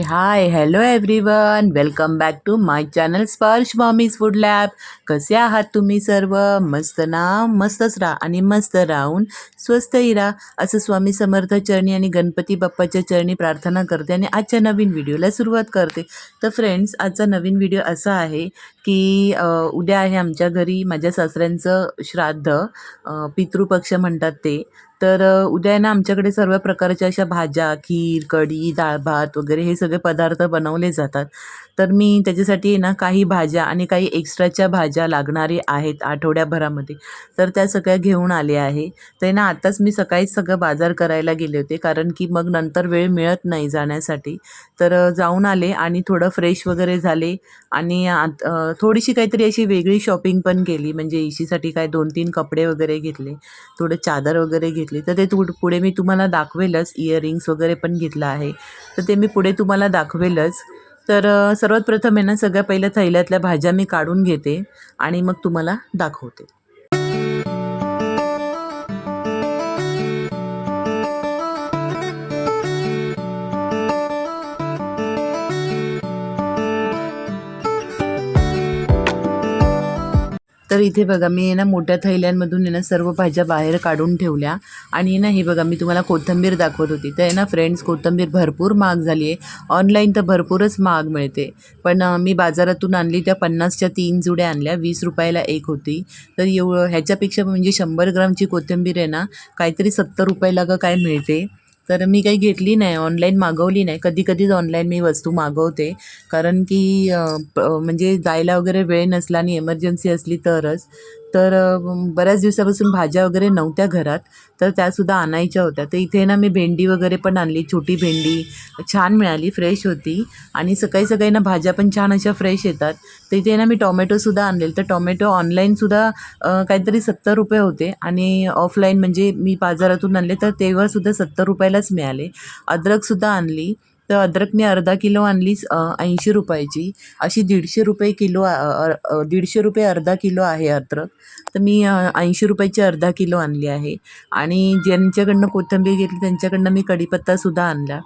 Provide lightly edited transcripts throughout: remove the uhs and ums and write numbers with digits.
High hello everyone, welcome back to my channel Sparsh mommy's food lab. कसे आहात तुम्ही सर्व? मस्त ना? मस्तच राहा आणि मस्त राहून स्वस्तही राहा असं स्वामी समर्थ चरणी आणि गणपती बाप्पाच्या चरणी प्रार्थना करते आणि आजच्या नवीन व्हिडिओला सुरुवात करते. तर फ्रेंड्स, आजचा नवीन व्हिडिओ असा आहे की उद्या आहे आमच्या घरी माझ्या सासऱ्यांचं श्राद्ध, पितृपक्ष म्हणतात ते. तर उद्या आहे ना आमच्याकडे सर्व प्रकारच्या अशा भाज्या, खीर, कढी, डाळ भात वगैरे हे सगळे पदार्थ बनवले जातात. तर मी त्याच्यासाठी आहे ना काही भाज्या आणि काही एक्स्ट्राच्या भाज्या लागणारे आहेत आठवड्याभरामध्ये, तर त्या सगळ्या घेऊन आले आहे. तर ना आत्ताच मी सकाळीच सगळं बाजार करायला गेले होते, कारण की मग नंतर वेळ मिळत नाही जाण्यासाठी. तर जाऊन आले आणि थोडं फ्रेश वगैरे झाले आणि थोडीशी काहीतरी अशी वेगळी शॉपिंग पण केली. म्हणजे इशीसाठी काय 2-3 कपडे वगैरे घेतले, थोडं चादर वगैरे घेतली. तर ते पुढे मी तुम्हाला दाखवेलच. इयरिंग्स वगैरे पण घेतलं आहे, तर ते मी पुढे तुम्हाला दाखवेलच. तर सर्वात प्रथम आहे ना सगळ्या पहिल्या थैल्यातल्या भाज्या मी काढून घेते आणि मग तुम्हाला दाखवते. तर इथे बघा मी आहे ना मोठ्या थैल्यांमधून आहे ना सर्व भाज्या बाहेर काढून ठेवल्या. आणि ना हे बघा मी तुम्हाला कोथिंबीर दाखवत होती, तर आहे ना फ्रेंड्स, कोथिंबीर भरपूर महाग झाली आहे. ऑनलाईन तर भरपूरच महाग मिळते, पण मी बाजारातून आणली त्या 50च्या 3 जुड्या आणल्या, 20 रुपयाला एक होती. तर ह्याच्यापेक्षा म्हणजे 100 ग्रामची कोथिंबीर आहे ना काहीतरी 70 रुपयाला का काय मिळते. तर मी काही घेतली नाही, ऑनलाईन मागवली नाही. कधी कधीच ऑनलाईन मी वस्तू मागवते, कारण की म्हणजे जायला वगैरे वेळ नसला आणि एमर्जन्सी असली तरच. तर बऱ्याच दिवसापासून भाज्या वगैरे नव्हत्या घरात, तर त्यासुद्धा आणायच्या होत्या. तर इथे ना मी भेंडी वगैरे पण आणली, छोटी भेंडी छान मिळाली, फ्रेश होती. आणि सकाळी सकाळी ना भाज्या पण छान अशा फ्रेश येतात. तर इथे ना मी टोमॅटोसुद्धा आणलेले. तर टोमॅटो ऑनलाईनसुद्धा काहीतरी 70 रुपये होते आणि ऑफलाईन म्हणजे मी बाजारातून आणले तर तेव्हासुद्धा 70 रुपयालाच मिळाले. अद्रकसुद्धा आणली, तर अद्रक मी अर्धा किलो आणली 80 रुपयाची. अशी 150 रुपये किलो, 150 रुपये अर्धा किलो आहे अद्रक. तर मी 80 रुपयाची अर्धा किलो आणली आहे. आणि ज्यांच्याकडनं कोथिंबीर घेतली त्यांच्याकडनं मी कढीपत्तासुद्धा आणला.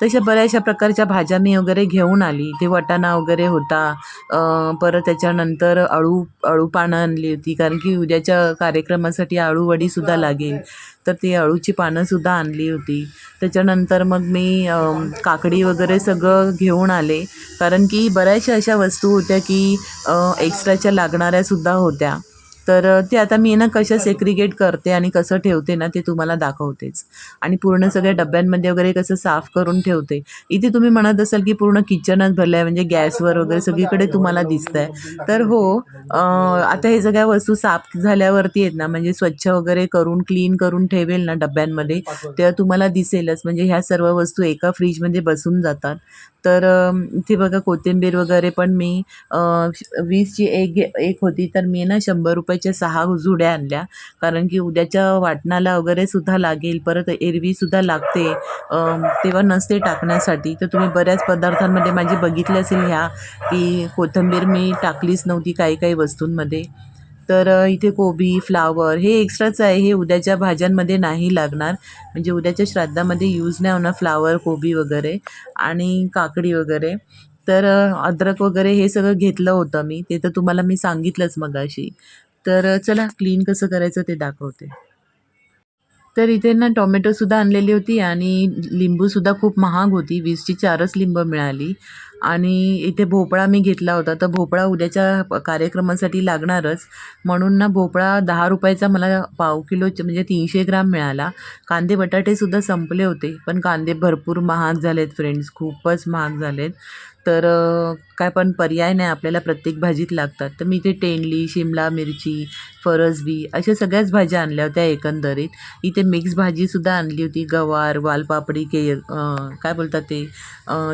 तशा बऱ्याचशा प्रकारच्या भाज्या मी वगैरे घेऊन आली. इथे वाटाणा वगैरे होता. परत त्याच्यानंतर अळू पानं आणली होती, कारण की उद्याच्या कार्यक्रमासाठी अळूवडीसुद्धा लागेल. तर ती अळूची पानंसुद्धा आणली होती. त्याच्यानंतर मग मी काकडी वगैरे सगळं घेऊन आले, कारण की बऱ्याचशा अशा वस्तू होत्या की एक्स्ट्राच्या लागणाऱ्यासुद्धा होत्या. तर ते आता मी ना कशा सेग्रिगेट करते आणि कसं ठेवते ना ते तुम्हाला दाखवतेच. आणि पूर्ण सगळ्या डब्यांमध्ये वगैरे कसं साफ करून ठेवते. इथे तुम्ही म्हणत असाल की पूर्ण किचनच भरलं आहे, म्हणजे गॅसवर वगैरे सगळीकडे तुम्हाला दिसतं आहे. तर हो, आता हे सगळ्या वस्तू साफ झाल्यावरती आहेत ना, म्हणजे स्वच्छ वगैरे करून क्लीन करून ठेवेल ना डब्यांमध्ये, तेव्हा तुम्हाला दिसेलच. म्हणजे ह्या सर्व वस्तू एका फ्रीजमध्ये बसून जातात. तर इथे बघा कोथिंबीर वगैरे पण मी 20ची एक होती, तर मी ना 100 रुपयाच्या 6 जुड्या आणल्या, कारण की उद्याच्या वाटणाला वगैरे सुद्धा लागेल. परत एरवीसुद्धा लागते, तेव्हा नसते टाकण्यासाठी. तर तुम्ही बऱ्याच पदार्थांमध्ये माझी बघितले असेल ह्या, की कोथिंबीर मी टाकलीच नव्हती काही काही वस्तूंमध्ये. तर इथे कोबी, फ्लावर हे एक्स्ट्राच आहे, हे उद्याच्या भाज्यांमध्ये नाही लागणार. म्हणजे उद्याच्या श्राद्धामध्ये यूज नाही होणार फ्लावर, कोबी वगैरे आणि काकडी वगैरे. तर अद्रक वगैरे हे सगळं घेतलं होतं मी, ते तर तुम्हाला मी सांगितलंच मगाशी. तर चला क्लीन कसं करायचं ते दाखवते. तर इथे ना टोमॅटोसुद्धा आणलेली होती आणि लिंबूसुद्धा खूप महाग होती, 20ची 4च लिंबं मिळाली. आणि इथे भोपळा मी घेतला होता, तर भोपळा उद्याच्या कार्यक्रमासाठी लागणारच, म्हणून ना भोपळा 10 रुपयाचा मला पाव किलोचे म्हणजे 300 ग्राम मिळाला. कांदे बटाटेसुद्धा संपले होते, पण कांदे भरपूर महाग झालेत फ्रेंड्स, खूपच महाग झालेत. तर काय पण पर्याय नाही, आपल्याला प्रत्येक भाजीत लागतात. तर मी इथे तेंडली, शिमला मिरची, फरसबी अशा सगळ्याच भाज्या आणल्या होत्या एकंदरीत. इथे मिक्स भाजीसुद्धा आणली होती, गवार, वालपापडी, काय बोलतात ते,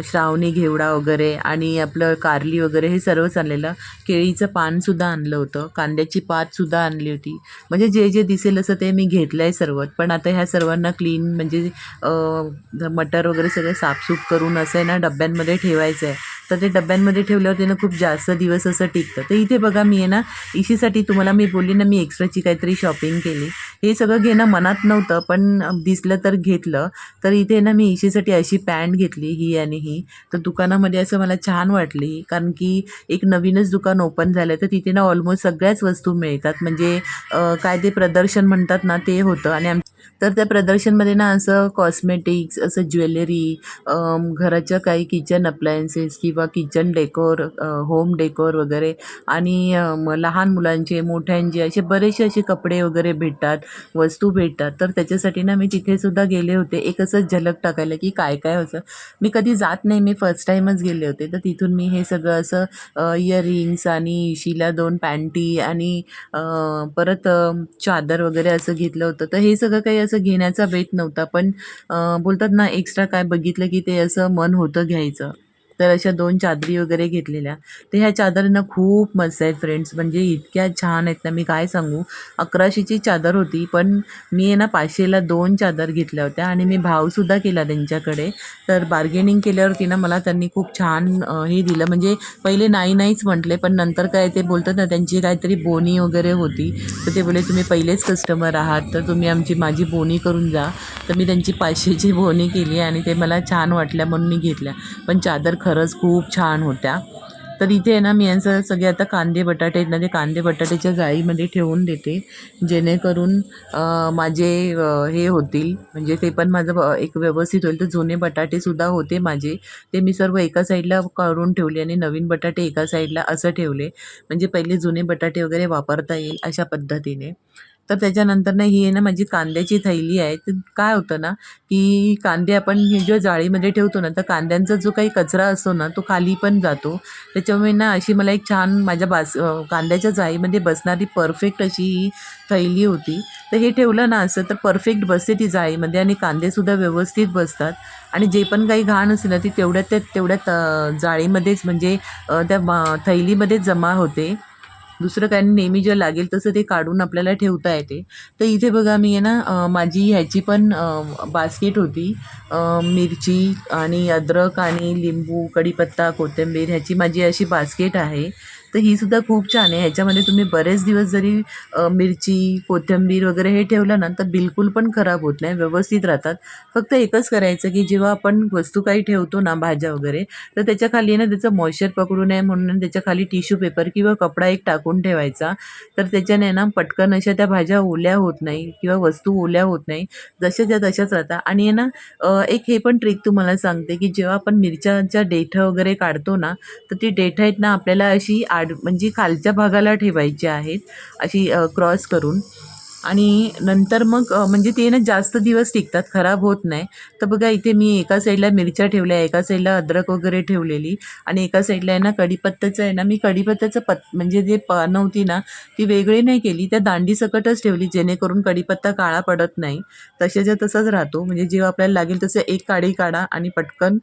श्रावणी घेवडा वगैरे आणि आपलं कारली वगैरे हे सर्वच आणलेलं. केळीचं पानसुद्धा आणलं होतं, कांद्याची पातसुद्धा आणली होती. म्हणजे जे जे दिसेल असं ते मी घेतलं आहे सर्वच. पण आता ह्या सर्वांना क्लीन म्हणजे मटर वगैरे सगळं साफसूफ करून असं आहे ना डब्यांमध्ये ठेवायचं आहे. तर ते डब्यांमध्ये ठेवल्यावर ते ना खूप जास्त दिवस असं टिकतं. तर इथे बघा मी आहे ना इशीसाठी तुम्हाला मी बोलली ना मी एक्स्ट्राची काहीतरी शॉपिंग केली. हे सगळं घेणं मनात नव्हतं पण दिसलं तर घेतलं. तर इथे ना मी इशीसाठी अशी पॅन्ट घेतली ही आणि ही. तर दुकानामध्ये असं मला छान वाटली कारण की एक नवीनच दुकान ओपन झालं तर तिथे ना ऑलमोस्ट सगळ्याच वस्तू मिळतात. म्हणजे काय ते प्रदर्शन म्हणतात ना ते होतं आणि तर त्या प्रदर्शनमध्ये ना असं कॉस्मेटिक्स, असं ज्वेलरी, घराच्या काही किचन अप्लायन्सेस किंवा किचन डेकोर, होम डेकोर वगैरे आणि लहान मुलांचे, मोठ्यांचे असे बरेचसे असे कपडे वगैरे भेटतात, वस्तू भेटतात. तर त्याच्यासाठी ना मी तिथेसुद्धा गेले होते. एक असं झलक टाकायला की काय-काय असं मी कधी जात नाही, मी फर्स्ट टाईमच गेले होते. तर तिथून मी हे सगळं असं इयरिंग्स आणि इशीला 2 पॅन्टी आणि अ, परत चादर वगैरे असं घेतलं होतं. तर हे सगळं काही असं घेण्याचा बेत नव्हता. पण बोलतात ना एक्स्ट्रा काय बघितलं की ते असं मन होतं घ्यायचं. तर अशा 2 चादरी वगैरे घेतलेल्या. तर ह्या चादरी ना खूप मस्त आहेत फ्रेंड्स. म्हणजे इतक्या छान आहेत ना मी काय सांगू. 1100ची चादर होती. पण मी आहे ना 500ला 2 चादर घेतल्या होत्या आणि मी भावसुद्धा केला त्यांच्याकडे. तर बार्गेनिंग केल्यावरती ना मला त्यांनी खूप छान हे दिलं. म्हणजे पहिले नाही नाहीच म्हटले, पण नंतर काय ते बोलतात ना त्यांची काहीतरी बोनी वगैरे होती. तर ते बोलले, "तुम्ही पहिलेच कस्टमर आहात, तर तुम्ही माझी बोनी करून जा." तर मी त्यांची 500ची बोनी केली आणि ते मला छान वाटल्या म्हणून मी घेतल्या. पण चादर खरंच खूप छान होत्या. तर इथे आहे ना मी यांचं सगळे आता कांदे बटाटे आहेत ना, ते कांदे बटाट्याच्या जाळीमध्ये ठेवून देते. जेणेकरून माझे हे होतील, म्हणजे ते पण माझं एक व्यवस्थित होईल. तर जुने बटाटेसुद्धा होते माझे. ते मी सर्व एका साईडला काढून ठेवले आणि नवीन बटाटे एका साईडला असं ठेवले. म्हणजे पहिले जुने बटाटे वगैरे वापरता येईल अशा पद्धतीने. तर त्याच्यानंतर ना ही आहे ना माझी कांद्याची थैली आहे. तर काय होतं ना, की कांदे आपण हे जेव्हा जाळीमध्ये ठेवतो ना, तर कांद्यांचा जो काही कचरा असतो ना, तो खाली पण जातो. त्याच्यामुळे ना अशी मला एक छान माझ्या कांद्याच्या जाळीमध्ये बसणारी परफेक्ट अशी ही थैली होती. तर हे ठेवलं ना असं तर परफेक्ट बसते ती जाळीमध्ये आणि कांदेसुद्धा व्यवस्थित बसतात आणि जे पण काही घाण असेल ना, ती तेवढ्यात जाळीमध्येच म्हणजे त्या थैलीमध्येच जमा होते. दुसरं काही नाही, नेहमी जे लागेल तसं ते काढून आपल्याला ठेवता येते. तर इथे बघा मी आहे ना माझी ह्याची पण बास्केट होती. मिरची आणि अद्रक आणि लिंबू, कढीपत्ता, कोथिंबीर ह्याची माझी अशी बास्केट आहे. तर ही सुद्धा खूप छान आहे. ह्याच्यामध्ये तुम्ही बरेच दिवस जरी मिरची, कोथिंबीर वगैरे हे ठेवलं ना, तर बिलकुल पण खराब होत नाही, व्यवस्थित राहतात. फक्त एकच करायचं की जेव्हा आपण वस्तू काही ठेवतो ना, भाज्या वगैरे, तर त्याच्या खाली आहे ना त्याचं मॉइश्चर पकडू नये म्हणून त्याच्या खाली टिश्यू पेपर किंवा कपडा एक टाकून ठेवायचा. तर त्याच्याने ना पटकन अशा त्या भाज्या ओल्या होत नाही किंवा वस्तू ओल्या होत नाही. जशाच्या तशाच राहतात आणि आहे ना एक हे पण ट्रिक तुम्हाला सांगते, की जेव्हा आपण मिरच्याच्या देठं वगैरे काढतो ना, तर ती देठं आहेत ना आपल्याला अशी म्हणजे खालच्या भागाला ठेवायची आहेत, अशी क्रॉस करून. आणि नंतर मग म्हणजे ते ना जास्त दिवस टिकतात, खराब होत नाही. तर बघा इथे मी एका साईडला मिरच्या ठेवल्या, एका साईडला अद्रक वगैरे ठेवलेली आणि एका साईडला आहे ना कढीपत्त्याचं आहे ना, मी कढीपत्त्याचं म्हणजे जे पानं होती ना, ती वेगळी नाही केली, त्या दांडीसकटच ठेवली जेणेकरून कढीपत्ता काळा पडत नाही. तशाच्या तसाच राहतो. म्हणजे जेव्हा आपल्याला लागेल तसं एक काडी काढा आणि पटकन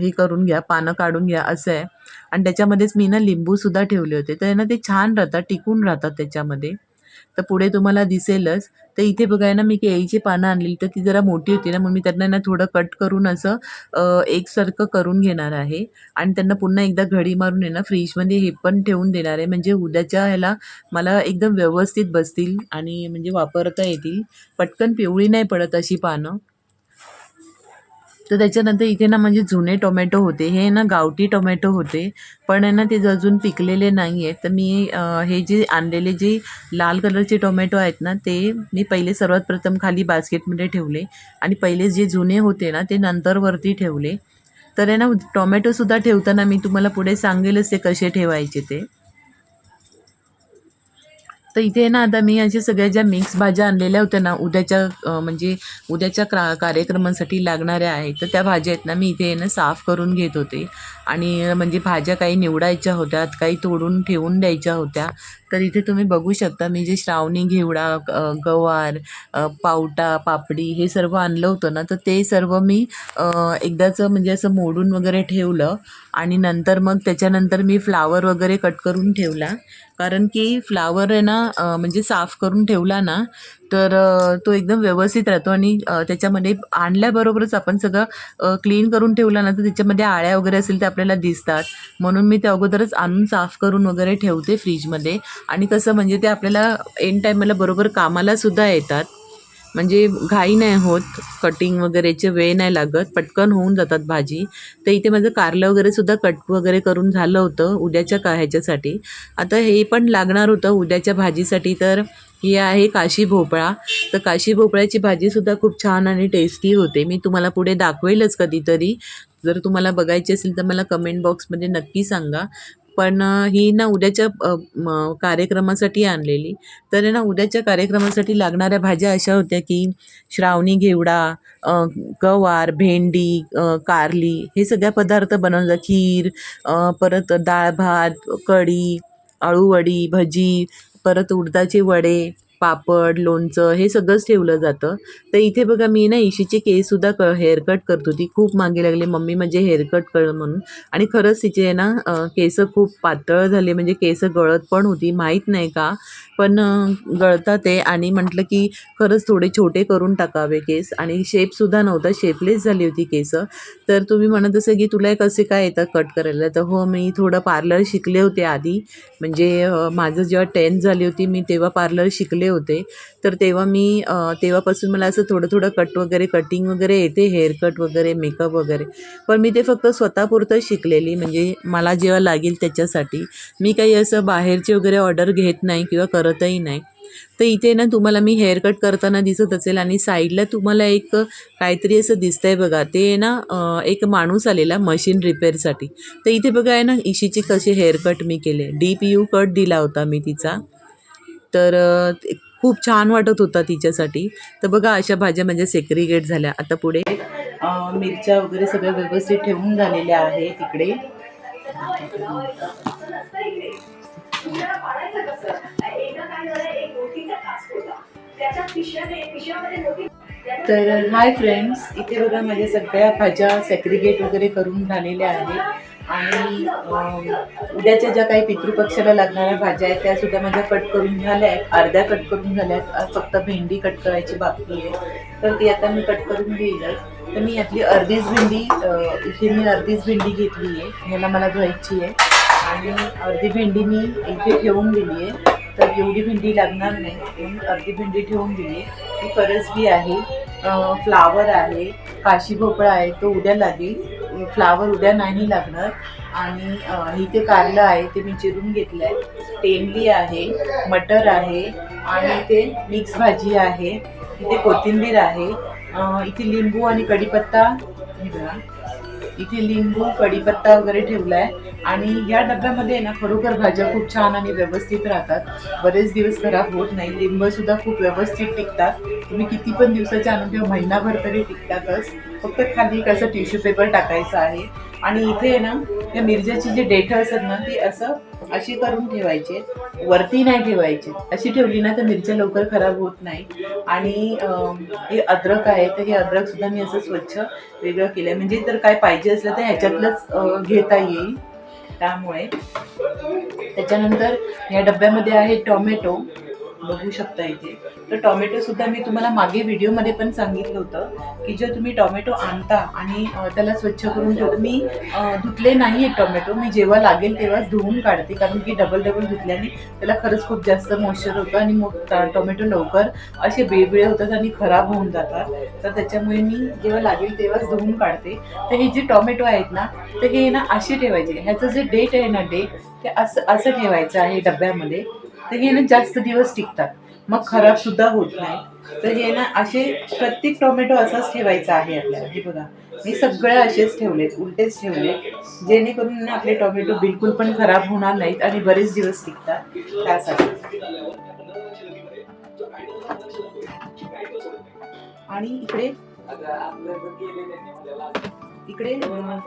हे करून घ्या, पानं काढून घ्या असं आहे. आणि त्याच्यामध्येच मी ना लिंबूसुद्धा ठेवले होते. तर आहे ना ते छान राहतात, टिकून राहतात त्याच्यामध्ये. तर पुढे तुम्हाला दिसेलच. तर इथे बघा ना मी केळीची पानं आणलेली, तर ती जरा मोठी होती ना, मग मी त्यांना ना थोडं कट करून असं एकसारखं करून घेणार आहे आणि त्यांना पुन्हा एकदा घडी मारून आहे ना फ्रीजमध्ये हे पण ठेवून देणार आहे. म्हणजे उद्याच्या ह्याला मला एकदम व्यवस्थित बसतील आणि म्हणजे वापरता येतील. पटकन पिवळी नाही पडत अशी पानं. तर त्याच्यानंतर इथे ना म्हणजे जुने टोमॅटो होते. हे ना गावठी टोमॅटो होते. पण आहे ना ते अजून पिकलेले नाही आहेत. तर मी हे जे आणलेले जे लाल कलरचे टोमॅटो आहेत ना, ते मी पहिले सर्वात प्रथम खाली बास्केटमध्ये ठेवले आणि पहिले जे जुने होते ना, ते नंतर वरती ठेवले. तर आहे ना टोमॅटोसुद्धा ठेवताना मी तुम्हाला पुढे सांगेलच ते कसे ठेवायचे ते. तर इथे ना आता मी अशा सगळ्या ज्या मिक्स भाज्या आणलेल्या होत्या ना उद्याच्या म्हणजे उद्याच्या कार्यक्रमासाठी लागणाऱ्या आहेत. तर त्या भाज्या आहेत ना मी इथे ना साफ करून घेत होते आणि म्हणजे भाज्या काही निवडायच्या होत्या, काही तोडून ठेवून द्यायच्या होत्या. तर इथे तुम्ही बघू शकता मी जे श्रावणी घेवडा, गवार, पावटा, पापडी हे सर्व आणलं होतं ना, तर ते सर्व मी एकदाचं म्हणजे असं मोडून वगैरे ठेवलं आणि नंतर मग त्याच्यानंतर मी फ्लावर वगैरे कट करून ठेवला. कारण की फ्लावर आहे ना म्हणजे साफ करून ठेवला ना, तर तो एकदम व्यवस्थित राहतो आणि त्याच्यामध्ये आणल्याबरोबरच आपण सगळं क्लीन करून ठेवला ना, तर त्याच्यामध्ये आळ्या वगैरे असेल ते आपल्याला दिसतात. म्हणून मी ते अगोदरच आणून साफ करून वगैरे ठेवते फ्रीजमध्ये. आणि कसं म्हणजे ते आपल्याला ऐन टाईमाला बरोबर कामालासुद्धा येतात. म्हणजे घाई नाही होत, कटिंग वगैरेचे वेळ नाही लागत, पटकन होऊन जातात भाजी. तर इथे माझं कारलं वगैरेसुद्धा कट वगैरे करून झालं होतं उद्याच्या ह्याच्यासाठी. आता हे पण लागणार होतं उद्याच्या भाजीसाठी, तर ही आहे काशी भोपळा. तर काशी भोपळ्याची भाजीसुद्धा खूप छान आणि टेस्टी होते. मी तुम्हाला पुढे दाखवेलच कधीतरी. जर तुम्हाला बघायची असेल तर मला कमेंट बॉक्समध्ये नक्की सांगा. पण ही ना उद्याच्या कार्यक्रमासाठी आणलेली. तर आहे ना उद्याच्या कार्यक्रमासाठी लागणाऱ्या भाज्या अशा होत्या की श्रावणी घेवडा, अ, गवार, भेंडी, कारली हे सगळ्या पदार्थ बनवलं, खीर, परत डाळ भात, कढी, अळूवडी, भजी, परत उडदाचे वडे, पापड, लोणचं हे सगळंच ठेवलं जातं. तर इथे बघा मी ना इशीचे केससुद्धा हेअरकट करत होती. खूप मागे लागले, "मम्मी माझे हेअरकट कर" म्हणून. आणि खरंच तिचे आहे ना केस खूप पातळ झाले, म्हणजे केस गळत पण होती, माहीत नाही का, पण गळतात आहे. आणि म्हटलं की खरंच थोडे छोटे करून टाकावे केस, आणि शेपसुद्धा नव्हता, शेपलेस झाली होती केस. तर तुम्ही म्हणत असाल की तुला कसे काय येतात कट करायला, तर हो, मी थोडं पार्लर शिकले होते आधी. म्हणजे माझं जेव्हा 10th झाली होती मी तेव्हा पार्लर शिकले होते. तर तेव्हा मी तेव्हापासून मला असं थोडं थोडं कट वगैरे, कटिंग वगैरे येते, हेअरकट वगैरे, मेकअप वगैरे. पण मी ते फक्त स्वतःपुरतं शिकलेली, म्हणजे मला जेव्हा लागेल त्याच्यासाठी. मी काही असं बाहेरची वगैरे ऑर्डर घेत नाही किंवा करतही नाही. तर इथे ना तुम्हाला मी हेअर कट करताना दिसत असेल, आणि साईडला तुम्हाला एक काहीतरी असं दिसतंय बघा, ते ना एक माणूस आलेला मशीन रिपेअरसाठी. तर इथे बघा आहे ना इशीचे कसे हेअर कट मी केले, डीप यू कट दिला होता मी तिचा. तर खूप छान वाटत होता तिच्यासाठी. तर बघा अशा भाज्या म्हणजे सेग्रिगेट झाल्या. आता पुढे मिरच्या वगैरे सगळ्या व्यवस्थित ठेवून झालेल्या आहे तिकडे. तर हाय फ्रेंड्स, इथे बघा माझ्या सगळ्या भाज्या सेग्रिगेट वगैरे करून झालेल्या आहेत. आणि उद्याच्या ज्या काही पितृपक्षाला लागणाऱ्या भाज्या आहेत त्यासुद्धा माझ्या कट करून झाल्या आहेत, अर्ध्या कट करून झाल्या आहेत. आज फक्त भेंडी कट करायची बाकी आहे, तर ती आता मी कट करून घेईलच. तर मी यातली अर्धीच भेंडी, इथे मी अर्धीच भेंडी घेतली आहे, ह्याला मला धुवायची आहे. आणि अर्धी भेंडी मी इथे ठेवून दिली आहे. तर एवढी भेंडी लागणार नाही म्हणून अर्धी भेंडी ठेवून दिली आहे. ही फरसबी आहे, फ्लावर आहे, काशी भोपळा आहे, तो उद्या लागेल, फ्लावर उद्या नाही लागणार. आणि इथे कारलं आहे, ते मी चिरून घेतलं आहे, तेंडली आहे, मटर आहे, आणि इथे मिक्स भाजी आहे, इथे कोथिंबीर आहे, इथे लिंबू आणि कढीपत्ता, इथे लिंबू, कढीपत्ता वगैरे ठेवला आहे. आणि या डब्यामध्ये ना खरोखर भाज्या खूप छान आणि व्यवस्थित राहतात, बरेच दिवस खराब होत नाही. लिंबूसुद्धा खूप व्यवस्थित टिकतात, तुम्ही किती पण दिवसाच्या आणून ठेवा, महिनाभर तरी टिकतातच. फक्त खाली कसं टिश्यू पेपर टाकायचं आहे. आणि इथे ना त्या मिरच्याची जे देठं असतात ना, ती असं अशी करून ठेवायची, वरती नाही ठेवायची. अशी ठेवली ना तर मिरच्या लवकर खराब होत नाही. आणि हे अद्रक आहे, तर हे अद्रक सुद्धा मी असं स्वच्छ वेगळं केलं आहे, म्हणजे जर काय पाहिजे असलं तर ह्याच्यातलंच घेता येईल, त्यामुळे. त्याच्यानंतर या डब्यामध्ये आहे टोमॅटो, बघू शकता इथे. तर टोमॅटोसुद्धा मी तुम्हाला मागे व्हिडिओमध्ये पण सांगितलं होतं की जर तुम्ही टोमॅटो आणता आणि त्याला स्वच्छ करून ठेवतो, मी धुतले नाही आहेत टोमॅटो, मी जेव्हा लागेल तेव्हाच धुवून काढते, कारण की डबल धुतल्याने त्याला खरंच खूप जास्त मॉइश्चर होतं आणि मग टोमॅटो लवकर असे बिळबिळे होतात आणि खराब होऊन जातात. तर त्याच्यामुळे मी जेव्हा लागेल तेव्हाच धुवून काढते. तर हे जे टोमॅटो आहेत ना, तर हे ना असे ठेवायचे, ह्याचं जे डेट आहे ना, डेट ते असं असं ठेवायचं आहे डब्यामध्ये. तर हे ना जास्त दिवस टिकतात, मग खराब सुद्धा होत नाही. तर हे ना असे प्रत्येक टोमॅटो असाच ठेवायचा आहे आपल्याला. हे बघा, मी सगळे असेच ठेवलेत, उलटेच ठेवलेत, जेणेकरून ना आपले टोमॅटो बिलकुल पण खराब होणार नाहीत आणि बरेच दिवस टिकतात, त्यासाठी. आणि इकडे इकडे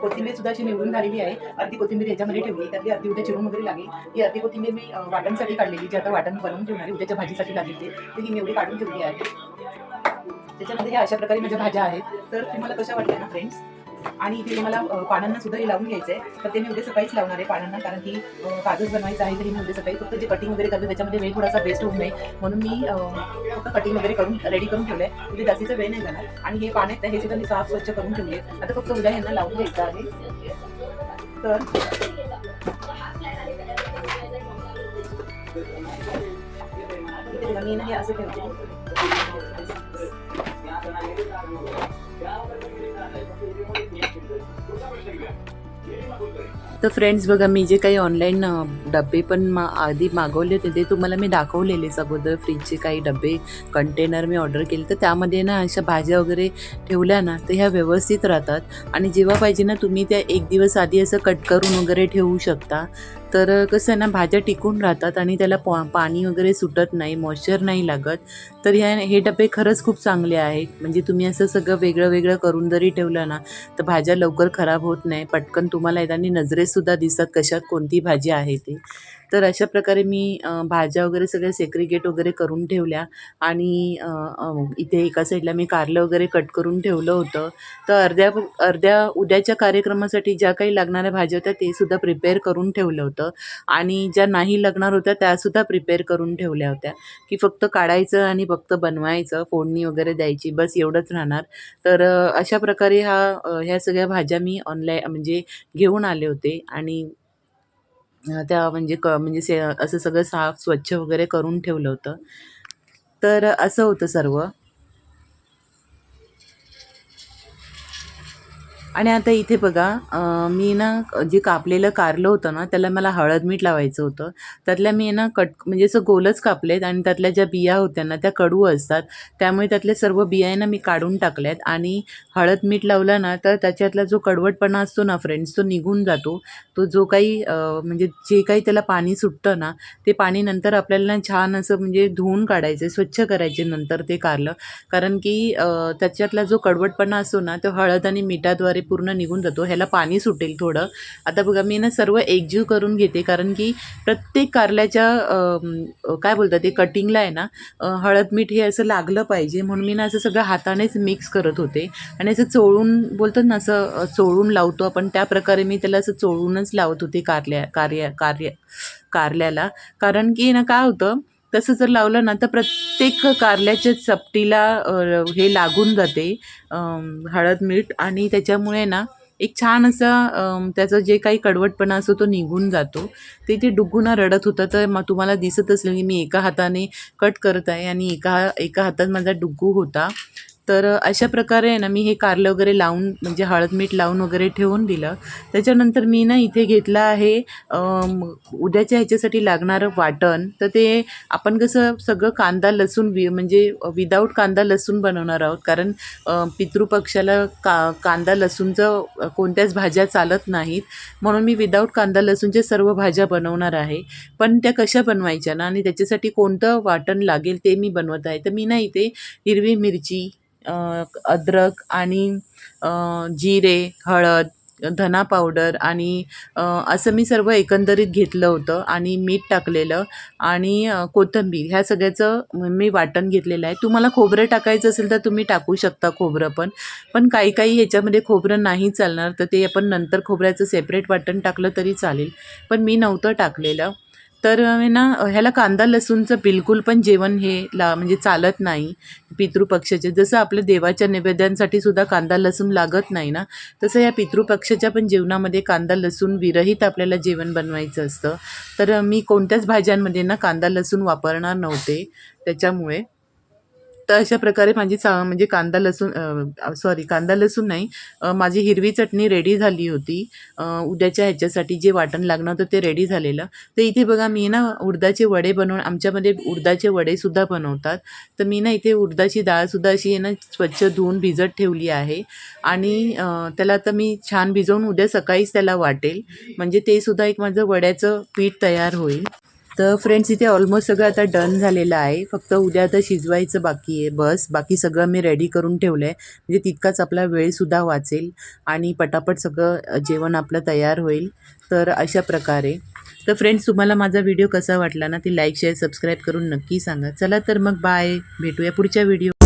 कोथिंबीर सुद्धा अशी निवडून झालेली आहे. अर्धी कोथिंबीर याच्यामध्ये ठेवली, त्यातली अर्धी उद्या चिरून वगैरे लागेल. ही अर्धी कोथिंबीर मी वाटणसाठी काढलेली, जी आता वाटण बनवून ठेवणार आहे उद्याच्या भाजीसाठी लागेल ते ही मी एवढी काढून ठेवली आहे. त्याच्यामध्ये ह्या अशा प्रकारे माझ्या भाज्या आहेत. तर तुम्हाला कशा वाटल्या ना फ्रेंड्स. आणि इथे मला पानांना सुद्धा हे लावून घ्यायचं आहे. तर ते मी उद्या सकाळीच लावणार आहे पानांना, कारण की कागद बनवायचं आहे. तरी मी उद्या सकाळी फक्त जे कटिंग वगैरे करते त्याच्यामध्ये वेळ थोडासा वेस्ट होऊ नये म्हणून मी फक्त कटिंग वगैरे करून रेडी करून ठेवलं आहे. उद्या जास्तीचा वेळ नाही जाणार. आणि हे पान आहेत हे सुद्धा मी साफ स्वच्छ करून ठेवले. आता फक्त उद्या ह्यांना लावून घ्यायचं आहे. तर इथे मी हे असं ठेवतो. तर फ्रेंड्स बघा, मी जे काही ऑनलाईन डबे पण आधी मागवले होते ते तुम्हाला मी दाखवलेलेच अगोदर. फ्रीजचे काही डबे कंटेनर मी ऑर्डर केले, तर त्यामध्ये ना अशा भाज्या वगैरे ठेवल्या ना तर ह्या व्यवस्थित राहतात. आणि जेव्हा पाहिजे ना तुम्ही त्या एक दिवस आधी असं कट करून वगैरे ठेवू शकता. तर कसं आहे ना, भाज्या टिकून राहतात आणि त्याला पाणी वगैरे सुटत नाही, मॉइश्चर नाही लागत. तर हे डबे खरंच खूप चांगले आहेत. म्हणजे तुम्ही असं सगळं वेगळं वेगळं करून जरी ठेवलं ना तर भाज्या लवकर खराब होत नाही. पटकन तुम्हाला येताना नजरेतसुद्धा दिसतात कशात कोणती भाजी आहे ती. तर अशा प्रकारे मी भाज्या वगैरे सगळ्या सेग्रिगेट वगैरे करून ठेवल्या. आणि इथे एका साईडला मी कारलं वगैरे कट करून ठेवलं होतं. तर अर्ध्या उद्याच्या कार्यक्रमासाठी ज्या काही लागणाऱ्या भाज्या होत्या ते सुद्धा प्रिपेअर करून ठेवलं होतं. आणि ज्या नाही लागणार होत्या त्यासुद्धा प्रिपेअर करून ठेवल्या होत्या, की फक्त काढायचं आणि फक्त बनवायचं, फोडणी वगैरे द्यायची, बस एवढंच राहणार. तर अशा प्रकारे ह्या सगळ्या भाज्या मी ऑनलाईन म्हणजे घेऊन आले होते. आणि त्या म्हणजे असं सगळं साफ स्वच्छ वगैरे करून ठेवलं होतं. तर असं होतं सर्व. आणि आता इथे बघा, मी ना जे कापलेलं कारलं होतं ना त्याला मला हळद मीठ लावायचं होतं. त्यातल्या मी ना म्हणजे असं गोलच कापलेत आणि त्यातल्या ज्या बिया होत्या ना त्या कडू असतात. त्यामुळे त्यातल्या सर्व बिया आहे ना मी काढून टाकल्यात. आणि हळद मीठ लावलं ना तर त्याच्यातला जो कडवटपणा असतो ना फ्रेंड्स तो निघून जातो. तो जो काही म्हणजे जे काही त्याला पाणी सुटतं ना ते पाणी नंतर आपल्याला ना छान असं म्हणजे धुवून काढायचं, स्वच्छ करायचे नंतर ते कारलं. कारण की त्याच्यातला जो कडवटपणा असतो ना तो हळद आणि मिठाद्वारे पूर्ण निघून जातो. ह्याला पाणी सुटेल थोडं. आता बघा मी ना सर्व एकजीव करून घेते, कारण की प्रत्येक कारल्याच्या काय बोलतात ते कटिंगला आहे ना हळद मीठ हे असं लागलं पाहिजे. म्हणून मी ना असं सगळं हातानेच मिक्स करत होते. आणि असं चोळून बोलतात ना, असं चोळून लावतो आपण त्या प्रकारे मी त्याला असं चोळूनच लावत होते कारल्याला. कारण की ना काय होतं, तसं जर लावलं ना तर प्रत्येक कारल्याच्या चपटीला हे लागून जाते हळद मीठ. आणि त्याच्यामुळे ना एक छान असं त्याचं जे काही कडवटपणा असतो तो निघून जातो. ते डुग्गूना रडत होतं. तर मग तुम्हाला दिसत असेल की मी एका हाताने कट करत आहे आणि एका हातात माझा डुग्गू होता. तर अशा प्रकारे आहे ना मी हे कारलं वगैरे लावून म्हणजे हळद मीठ लावून वगैरे ठेवून दिलं. त्याच्यानंतर मी ना इथे घेतलं आहे उद्याच्या ह्याच्यासाठी लागणारं वाटण. तर ते आपण कसं सगळं कांदा लसूण म्हणजे विदाऊट कांदा लसूण बनवणार आहोत. कारण पितृपक्षाला कांदा लसूणचं कोणत्याच भाज्या चालत नाहीत. म्हणून मी विदाऊट कांदा लसूणच्या सर्व भाज्या बनवणार आहे. पण त्या कशा बनवायच्या ना आणि त्याच्यासाठी कोणतं वाटण लागेल ते मी बनवत आहे. तर मी ना इथे हिरवी मिरची, अद्रक आणि जिरे, हळद, धना पावडर आणि असं मी सर्व एकंदरीत घेतलं होतं. आणि मीठ टाकलेलं आणि कोथिंबीर ह्या सगळ्याचं मी वाटण घेतलेलं आहे. तुम्हाला खोबरं टाकायचं असेल तर तुम्ही टाकू शकता खोबरं पण. पण काही ह्याच्यामध्ये खोबरं नाही चालणार, तर ते आपण नंतर खोबऱ्याचं सेपरेट वाटण टाकलं तरी चालेल. पण मी नव्हतं टाकलेलं. तर ना ह्याला कांदा लसूणचं बिलकुल पण जेवण हे म्हणजे चालत नाही पितृपक्षाचे. जसं आपल्या देवाच्या नैवेद्यांसाठी सुद्धा कांदा लसूण लागत नाही ना, तसं या पितृपक्षाच्या पण जेवणामध्ये कांदा लसूण विरहित आपल्याला जेवण बनवायचं असतं. तर मी कोणत्याच भाज्यांमध्ये ना कांदा लसूण वापरणार नव्हते त्याच्यामुळे. तर अशा प्रकारे माझी म्हणजे कांदा लसूण नाही, माझी हिरवी चटणी रेडी झाली होती. उद्याच्या ह्याच्यासाठी जे वाटण लागणार होतं ते रेडी झालेलं. तर इथे बघा मी ना उडदाचे वडे आमच्यामध्ये उडदाचे वडेसुद्धा बनवतात. तर मी ना इथे उडदाची डाळसुद्धा अशी आहे ना स्वच्छ धुवून भिजत ठेवली आहे. आणि त्याला आता मी छान भिजवून उद्या सकाळीच त्याला वाटेल. म्हणजे ते सुद्धा एक माझं वड्याचं पीठ तयार होईल. तर फ्रेंड्स इथे ऑलमोस्ट सगळं आता डन झालेलं आहे. फक्त उद्या आता शिजवायचं बाकी आहे बस. बाकी सगळं मी रेडी करून ठेवलं आहे. म्हणजे तितकाच आपला वेळसुद्धा वाचेल आणि पटापट सगळं जेवण आपलं तयार होईल. तर अशा प्रकारे. तर फ्रेंड्स तुम्हाला माझा व्हिडिओ कसा वाटला ना, ते लाईक शेअर सबस्क्राईब करून नक्की सांगा. चला तर मग बाय, भेटूया पुढच्या व्हिडिओ.